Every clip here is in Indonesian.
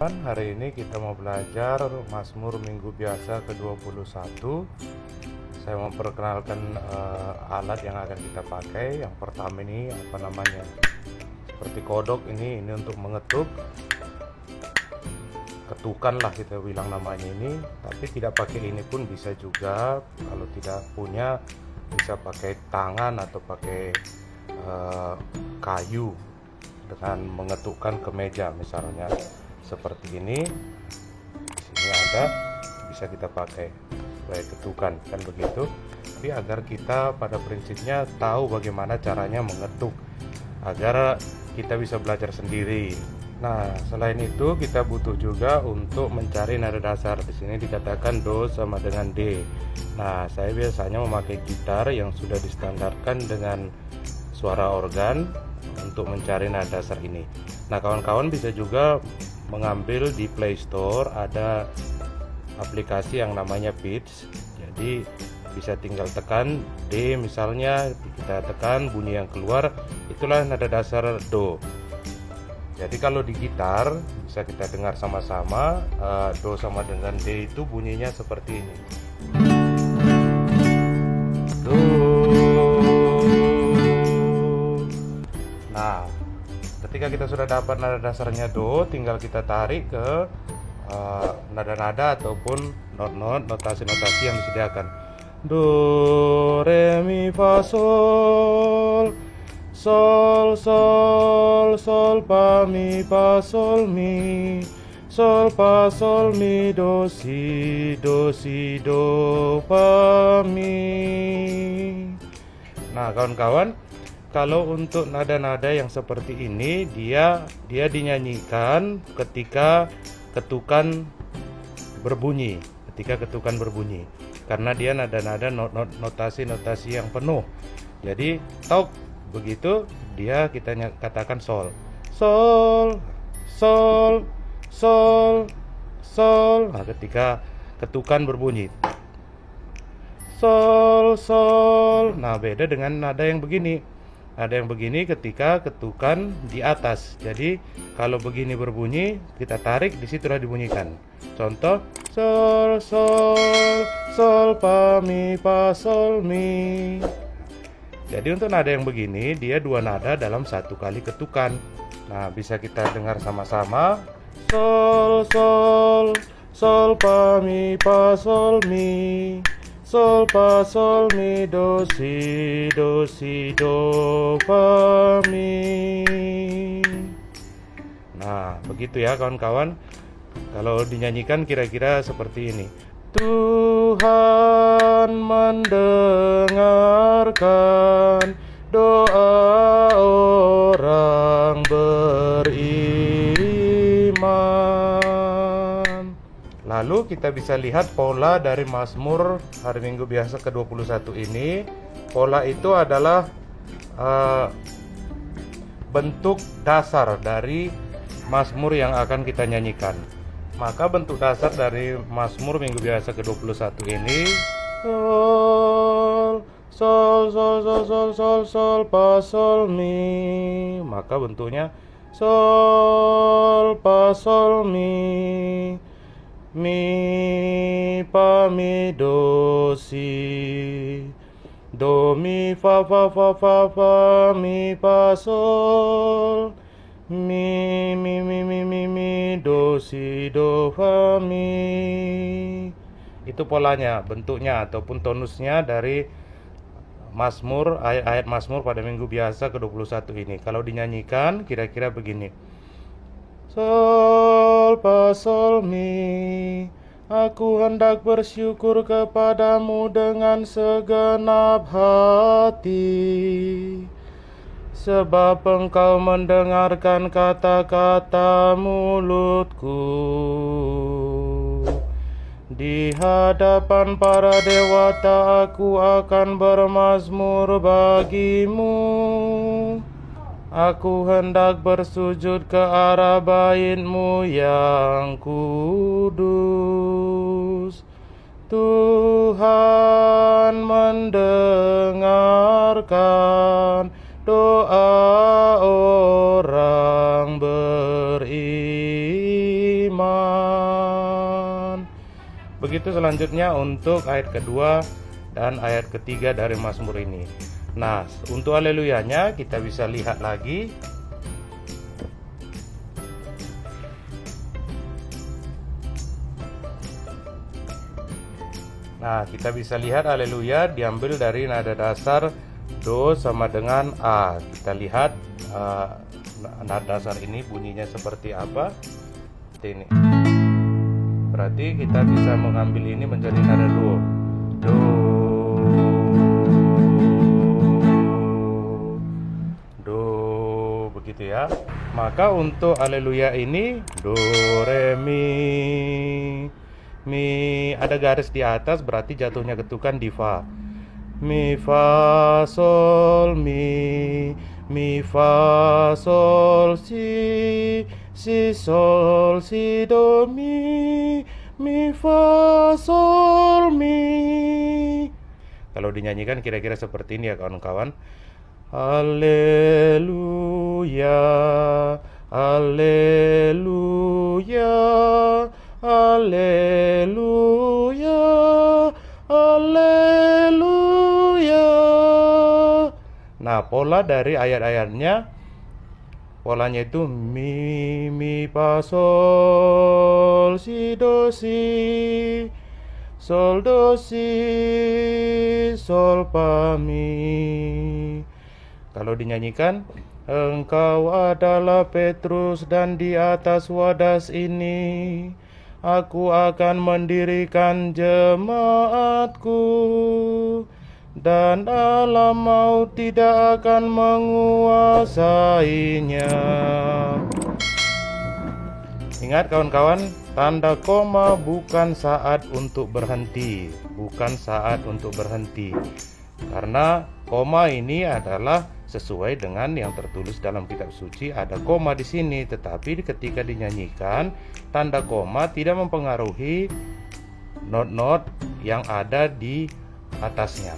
Hari ini kita mau belajar Mazmur Minggu Biasa ke-21. Saya mau memperkenalkan alat yang akan kita pakai. Yang pertama ini apa namanya? Seperti kodok ini untuk mengetuk. Ketukan lah kita bilang namanya ini. Tapi tidak pakai ini pun bisa juga. Kalau tidak punya bisa pakai tangan atau pakai kayu dengan mengetukkan ke meja misalnya. Seperti ini, di sini ada, bisa kita pakai sebagai ketukan kan begitu. Tapi agar kita pada prinsipnya tahu bagaimana caranya mengetuk agar kita bisa belajar sendiri. Nah, selain itu kita butuh juga untuk mencari nada dasar. Di sini dikatakan do sama dengan D. Nah, saya biasanya memakai gitar yang sudah distandarkan dengan suara organ untuk mencari nada dasar ini. Nah, kawan-kawan bisa juga mengambil di Play Store, ada aplikasi yang namanya Pitch. Jadi bisa tinggal tekan D misalnya, kita tekan bunyi yang keluar itulah nada dasar do. Jadi kalau di gitar bisa kita dengar sama-sama, do sama dengan D itu bunyinya seperti ini. Do. Nah, ketika kita sudah dapat nada dasarnya do, tinggal kita tarik ke nada-nada ataupun not-not, notasi-notasi yang disediakan. Do, re, mi, fa, sol, sol, sol, sol, fa, mi, fa, sol, mi, sol, fa, sol, mi, do, si, do, fa, mi. Nah, kawan-kawan, kalau untuk nada-nada yang seperti ini dia dinyanyikan ketika ketukan berbunyi, karena dia nada-nada notasi-notasi yang penuh. Jadi tok begitu dia kita katakan sol, sol, sol, sol, sol. Nah, ketika ketukan berbunyi sol, sol. Nah, beda dengan nada yang begini. Ada yang begini ketika ketukan di atas. Jadi kalau begini berbunyi, kita tarik, di situ sudah dibunyikan. Contoh sol, sol, sol, fa, mi, fa, sol, mi. Jadi untuk nada yang begini, dia dua nada dalam satu kali ketukan. Nah, bisa kita dengar sama-sama. Sol, sol, sol, fa, mi, fa, sol, mi, sol, fa, sol, mi, do, si, do, fa, mi. Nah, begitu ya kawan-kawan. Kalau dinyanyikan kira-kira seperti ini. Tuhan mendengarkan doa orang beriman. Lalu kita bisa lihat pola dari Mazmur hari Minggu Biasa ke-21 ini. Pola itu adalah bentuk dasar dari Mazmur yang akan kita nyanyikan. Maka bentuk dasar dari Mazmur Minggu Biasa ke-21 ini sol, sol, sol, sol, sol, sol, sol, fa, sol, mi. Maka bentuknya sol, fa, sol, mi, fa, mi, do, si, do, mi, fa, fa, fa, fa, fa, mi, fa, sol, mi, do, si, do, fa, mi. Itu polanya, bentuknya ataupun tonusnya dari Mazmur, ayat-ayat Mazmur pada Minggu Biasa ke-21 ini. Kalau dinyanyikan kira-kira begini. Sol, fa, sol, mi. Aku hendak bersyukur kepadamu dengan segenap hati, sebab engkau mendengarkan kata-kata mulutku. Di hadapan para dewata aku akan bermazmur bagimu. Aku hendak bersujud ke arah bait-Mu yang kudus. Tuhan mendengarkan doa orang beriman. Begitu selanjutnya untuk ayat kedua dan ayat ketiga dari Mazmur ini. Nah, untuk haleluyanya kita bisa lihat lagi. Nah, kita bisa lihat haleluya diambil dari nada dasar do sama dengan a. Kita lihat nada dasar ini bunyinya seperti apa. Seperti ini. Berarti kita bisa mengambil ini menjadi nada do. Do. Do, begitu ya. Maka untuk haleluya ini do re mi, ada garis di atas berarti jatuhnya ketukan di fa. Mi fa sol mi fa sol si sol si do mi fa sol mi. Kalau dinyanyikan kira-kira seperti ini ya kawan-kawan. Haleluya, haleluya, haleluya, haleluya. Nah, pola dari ayat-ayatnya, polanya itu mi fa sol si do si sol do si sol fa mi. Kalau dinyanyikan, engkau adalah Petrus dan di atas wadas ini aku akan mendirikan jemaatku, dan alam maut tidak akan menguasainya. Ingat kawan-kawan, tanda koma bukan saat untuk berhenti, bukan saat untuk berhenti. Karena koma ini adalah sesuai dengan yang tertulis dalam kitab suci, ada koma di sini, tetapi ketika dinyanyikan tanda koma tidak mempengaruhi not-not yang ada di atasnya.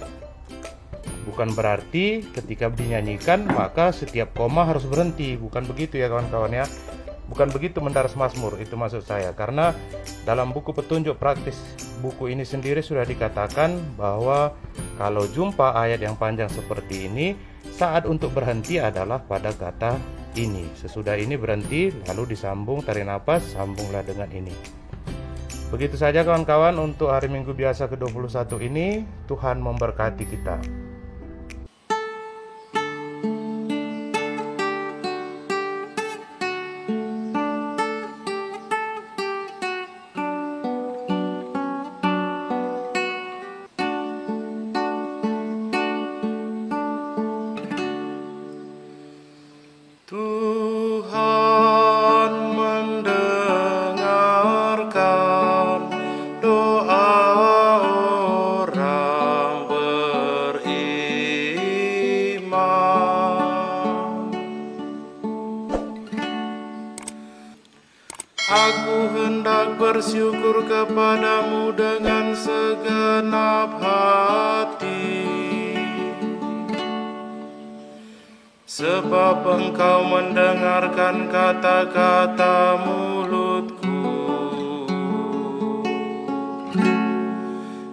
Bukan berarti ketika dinyanyikan maka setiap koma harus berhenti, bukan begitu ya kawan-kawan ya. Bukan begitu mendaras Mazmur, itu maksud saya. Karena dalam buku petunjuk praktis buku ini sendiri sudah dikatakan bahwa kalau jumpa ayat yang panjang seperti ini, saat untuk berhenti adalah pada kata ini. Sesudah ini berhenti, lalu disambung, tarik nafas, sambunglah dengan ini. Begitu saja kawan-kawan untuk hari Minggu biasa ke-21 ini. Tuhan memberkati kita. Tuhan mendengarkan doa orang beriman. Aku hendak bersyukur kepadamu dengan segenap hati, sebab engkau mendengarkan kata-kata mulutku.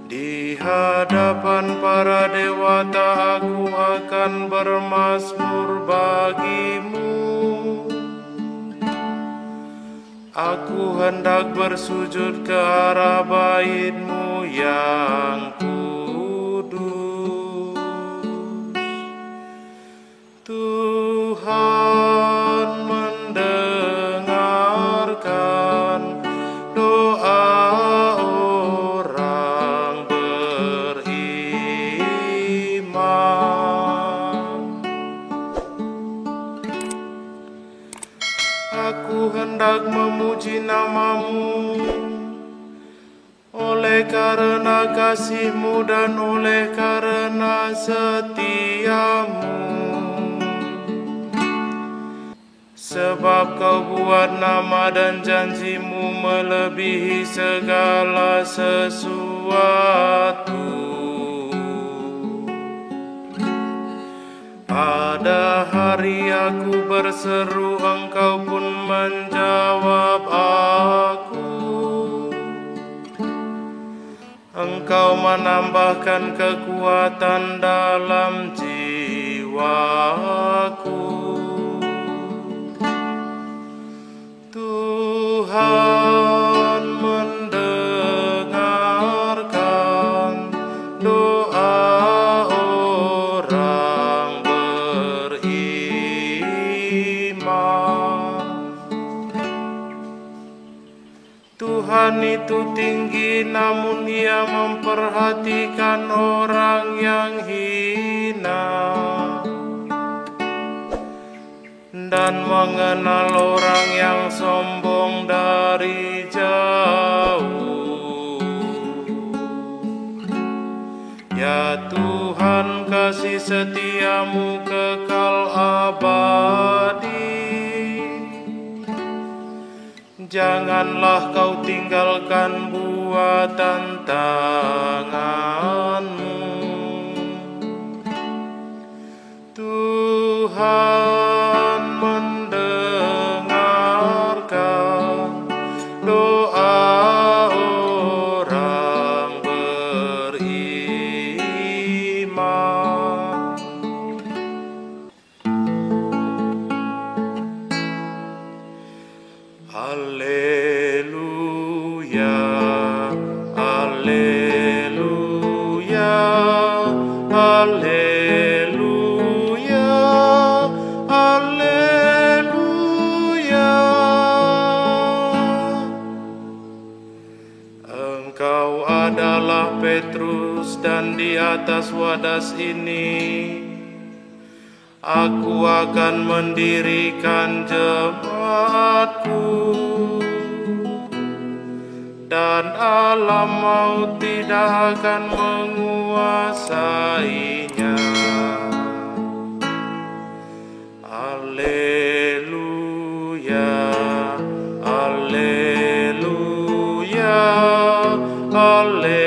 Di hadapan para dewata aku akan bermazmur bagimu. Aku hendak bersujud ke arah bait-Mu yang kudus. Tuhan mendengarkan doa orang beriman. Aku hendak memuji nama-Mu oleh karena kasih-Mu dan oleh karena setia-Mu. Sebab Kau buat nama dan janji-Mu melebihi segala sesuatu. Pada hari aku berseru, Engkau pun menjawab aku. Engkau menambahkan kekuatan dalam jiwaku. Tuhan mendengarkan doa orang beriman. Tuhan itu tinggi, namun Ia memperhatikan orang yang hina, dan mengenal orang yang sombong dari jauh. Ya Tuhan, kasih setiamu kekal abadi. Janganlah kau tinggalkan buatan tanganmu. Tuhan mendengarkan doa orang beriman. Haleluya, haleluya, haleluya, haleluya. Engkau adalah Petrus, dan di atas wadas ini aku akan mendirikan jemaatku, dan alam maut tidak akan menguasainya. Haleluya, haleluya, haleluya.